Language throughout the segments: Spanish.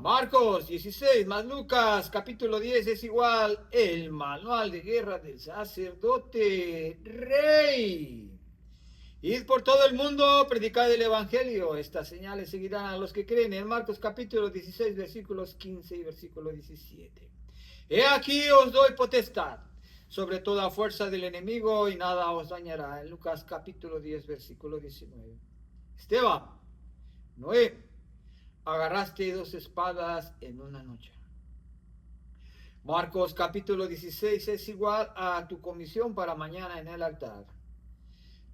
Marcos 16 más Lucas capítulo 10 es igual el manual de guerra del sacerdote rey. Id por todo el mundo, predicad el evangelio. Estas señales seguirán a los que creen. En Marcos capítulo 16 versículos 15 y versículo 17. He aquí os doy potestad sobre toda fuerza del enemigo y nada os dañará. En Lucas capítulo 10 versículo 19. Esteban, Noé, agarraste 2 espadas en una noche. Marcos capítulo 16 es igual a tu comisión para mañana en el altar.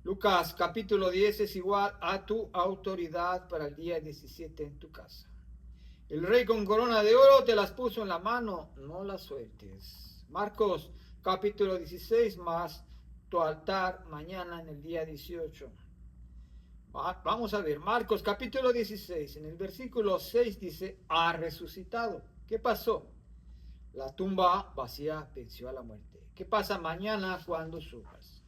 Lucas capítulo 10 es igual a tu autoridad para el día 17 en tu casa. El rey con corona de oro te las puso en la mano, no las sueltes. Marcos capítulo 16 más tu altar mañana en el día 18. Vamos a ver, Marcos capítulo 16, en el versículo 6 dice, ha resucitado. ¿Qué pasó? La tumba vacía venció a la muerte. ¿Qué pasa mañana cuando subas?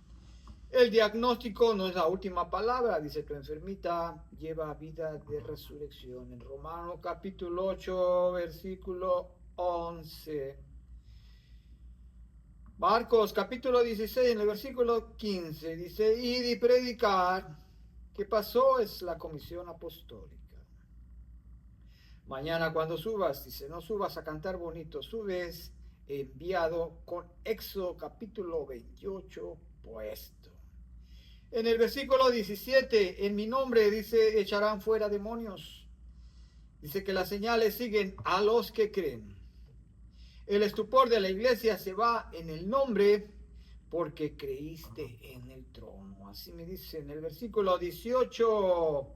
El diagnóstico no es la última palabra, dice tu enfermita, lleva vida de resurrección. En Romanos capítulo 8, versículo 11. Marcos capítulo 16, en el versículo 15, dice, id y predicar. ¿Qué pasó? Es la comisión apostólica. Mañana cuando subas, dice, no subas a cantar bonito, subes enviado con Éxodo capítulo 28 puesto. En el versículo 17, en mi nombre, dice, echarán fuera demonios. Dice que las señales siguen a los que creen. El estupor de la iglesia se va en el nombre porque creíste en el trono. Así me dice en el versículo 18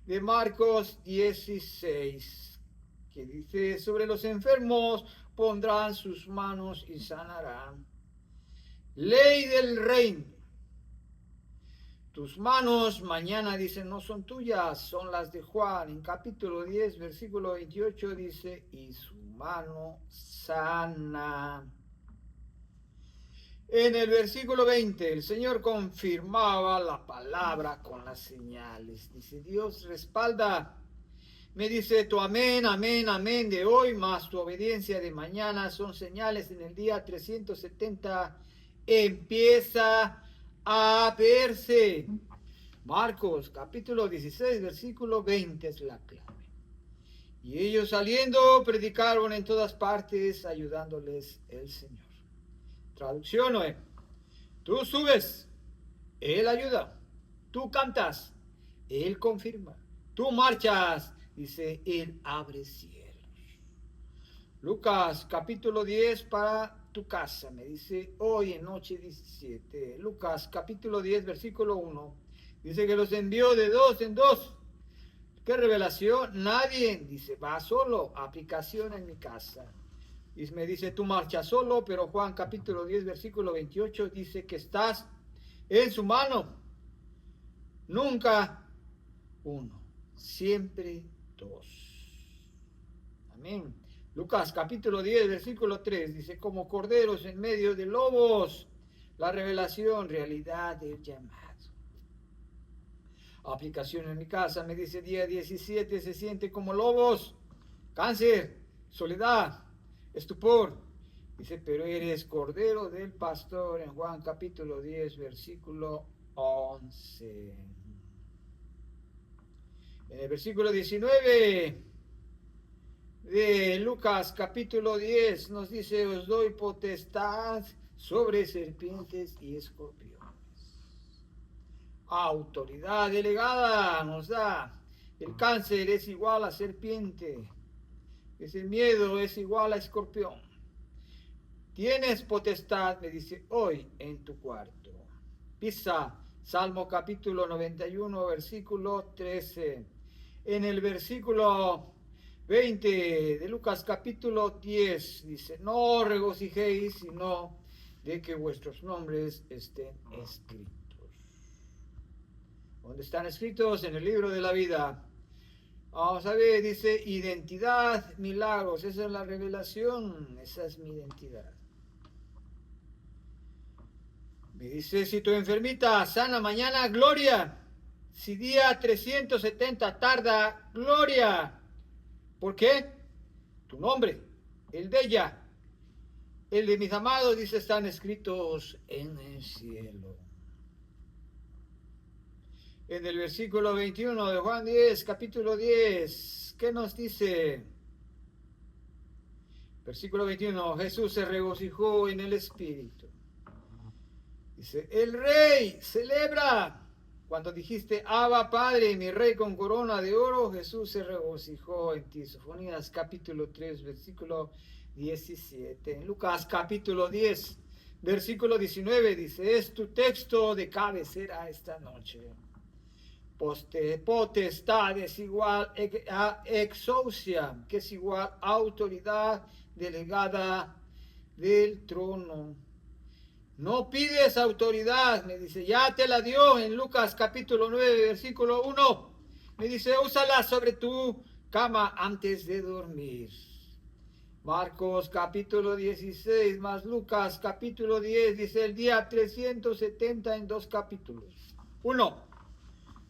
de Marcos 16, que dice, sobre los enfermos pondrán sus manos y sanarán. Ley del reino. Tus manos mañana, dice, no son tuyas, son las de Juan. En capítulo 10, versículo 28 dice, y su mano sana. En el versículo 20, el Señor confirmaba la palabra con las señales. Dice, Dios respalda. Me dice, tu amén, amén, amén de hoy, más tu obediencia de mañana son señales en el día 370. Empieza a verse. Marcos capítulo 16, versículo 20 es la clave. Y ellos saliendo predicaron en todas partes, ayudándoles el Señor. Traducción, Noé. Tú subes, Él ayuda. Tú cantas, Él confirma. Tú marchas, dice, Él abre cielos. Lucas capítulo 10 para tu casa, me dice, hoy en noche 17. Lucas capítulo 10, versículo 1. Dice que los envió de 2 en 2. ¿Qué revelación? Nadie, dice, va solo, aplicación en mi casa. Y me dice, tú marchas solo, pero Juan capítulo 10, versículo 28 dice que estás en su mano. Nunca uno, siempre dos. Amén. Lucas capítulo 10, versículo 3 dice, como corderos en medio de lobos, la revelación, realidad del llamado. Aplicación en mi casa, me dice día 17, se siente como lobos, cáncer, soledad, estupor. Dice, pero eres cordero del pastor en Juan capítulo 10, versículo 11. En el versículo 19 de Lucas capítulo 10 nos dice, os doy potestad sobre serpientes y escorpiones. Autoridad delegada nos da. El cáncer es igual a serpiente. El miedo es igual a escorpión. Tienes potestad, me dice, hoy en tu cuarto. Pisa, Salmo capítulo 91, versículo 13. En el versículo 20 de Lucas capítulo 10 dice, no regocijéis, sino de que vuestros nombres estén escritos. ¿Dónde están escritos? En el libro de la vida. Vamos a ver, dice, identidad, milagros. Esa es la revelación, esa es mi identidad. Me dice, si tu enfermita sana mañana, gloria. Si día 370 tarda, gloria. ¿Por qué? tu nombre, el de ella, el de mis amados, dice, están escritos en el cielo. En el versículo 21 de Juan 10, capítulo 10, ¿qué nos dice? Versículo 21, Jesús se regocijó en el Espíritu. Dice, el Rey celebra. Cuando dijiste, Abba Padre, mi Rey con corona de oro, Jesús se regocijó en ti. Sofonías capítulo 3, versículo 17. En Lucas capítulo 10, versículo 19 dice, es tu texto de cabecera esta noche. Potestad es igual a exousia, que es igual a autoridad delegada del trono. No pides autoridad, me dice, ya te la dio en Lucas capítulo 9, versículo 1. Me dice, úsala sobre tu cama antes de dormir. Marcos capítulo 16 más Lucas capítulo 10 dice el día 370 en 2 capítulos. 1.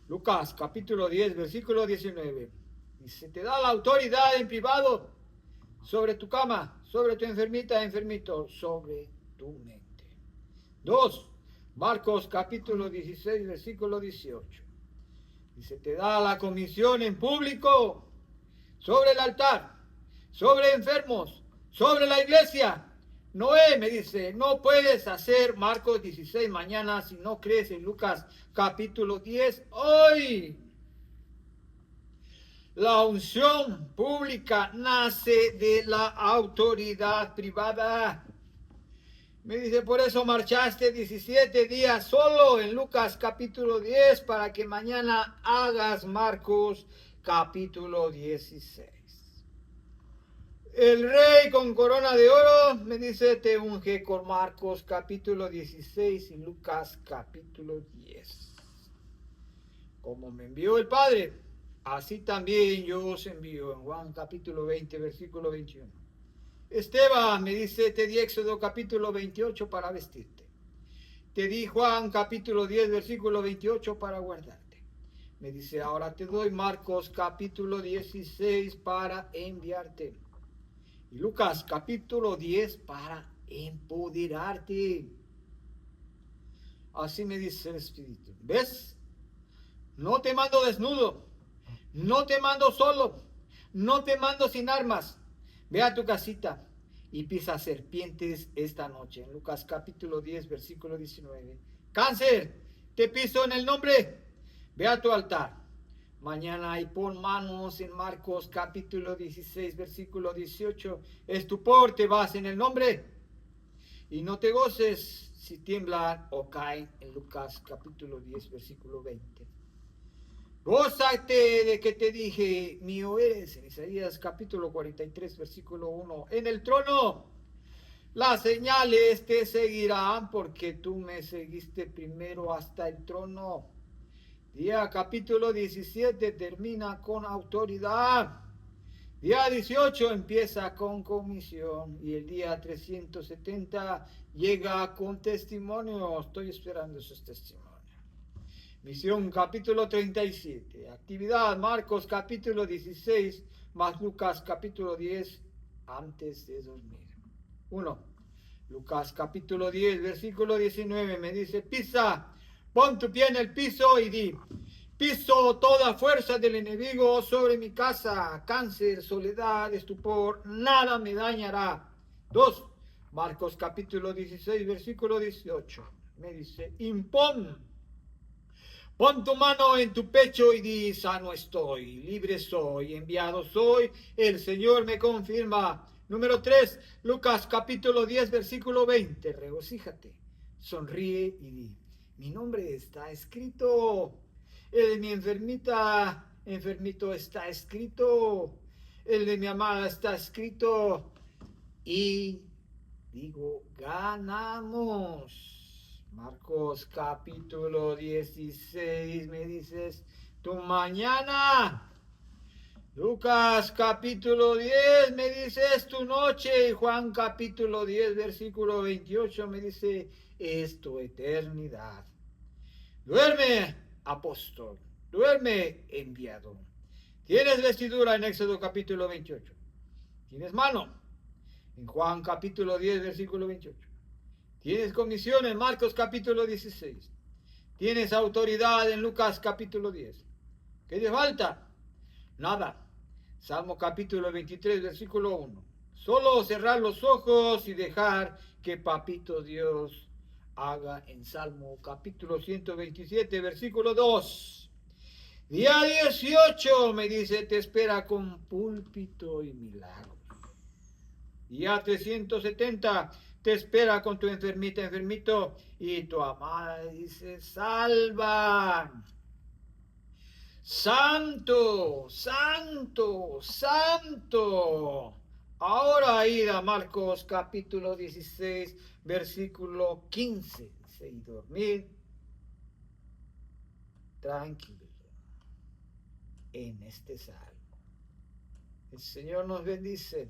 Lucas capítulo 10 versículo 19. Dice, te da la autoridad en privado sobre tu cama, sobre tu enfermita, enfermito, sobre tu mente. 2. Marcos capítulo 16 versículo 18. Dice, te da la comisión en público sobre el altar, sobre enfermos, sobre la iglesia. Noé me dice, no puedes hacer Marcos 16 mañana si no crees en Lucas capítulo 10 hoy. La unción pública nace de la autoridad privada. Me dice, por eso marchaste 17 días solo en Lucas capítulo 10 para que mañana hagas Marcos capítulo 16. El Rey con corona de oro, me dice, te unge con Marcos capítulo 16 y Lucas capítulo 10. Como me envió el Padre, así también yo os envío en Juan capítulo 20, versículo 21. Esteban me dice, te di Éxodo capítulo 28 para vestirte. Te di Juan capítulo 10, versículo 28 para guardarte. Me dice, ahora te doy Marcos capítulo 16 para enviarte. Y Lucas capítulo 10 para empoderarte. Así me dice el Espíritu. ¿Ves? No te mando desnudo. No te mando solo. No te mando sin armas. Ve a tu casita y pisa serpientes esta noche. En Lucas capítulo 10, versículo 19. Cáncer, te piso en el nombre. Ve a tu altar. Mañana y pon manos en Marcos capítulo 16, versículo 18. Estupor, te vas en el nombre. Y no te goces si tiemblan o caen en Lucas capítulo 10, versículo 20. Gózate de que te dije, mío eres, en Isaías capítulo 43, versículo 1. En el trono, las señales te seguirán porque tú me seguiste primero hasta el trono. Día capítulo 17 termina con autoridad. Día 18 empieza con comisión y el día 370 llega con testimonio. Estoy esperando esos testimonios. Misión capítulo 37. Actividad Marcos capítulo 16 más Lucas capítulo 10 antes de dormir. 1. Lucas capítulo 10 versículo 19 me dice, pisa, pon tu pie en el piso y di, piso toda fuerza del enemigo sobre mi casa, cáncer, soledad, estupor, nada me dañará. 2. Marcos capítulo 16 versículo 18 me dice, pon tu mano en tu pecho y di, sano estoy, libre soy, enviado soy, el Señor me confirma. Número 3, Lucas capítulo 10, versículo 20, regocíjate, sonríe y di, mi nombre está escrito, el de mi enfermito está escrito, el de mi amada está escrito, y digo, ganamos. Marcos capítulo 16, me dices, tu mañana. Lucas capítulo 10, me dices, tu noche. Y Juan capítulo 10, versículo 28, me dice, es tu eternidad. Duerme, apóstol, duerme, enviado. Tienes vestidura en Éxodo capítulo 28. Tienes mano en Juan capítulo 10, versículo 28. Tienes comisión en Marcos capítulo 16. Tienes autoridad en Lucas capítulo 10. ¿Qué te falta? Nada. Salmo capítulo 23, versículo 1. Solo cerrar los ojos y dejar que Papito Dios haga en Salmo capítulo 127, versículo 2. Día 18, me dice, te espera con púlpito y milagro. Día 370, te espera con tu enfermita, enfermito, y tu amada dice, salva. Santo, santo, santo. Ahora id a Marcos capítulo 16, versículo 15. Dice, y dormir tranquilo en este salmo. El Señor nos bendice.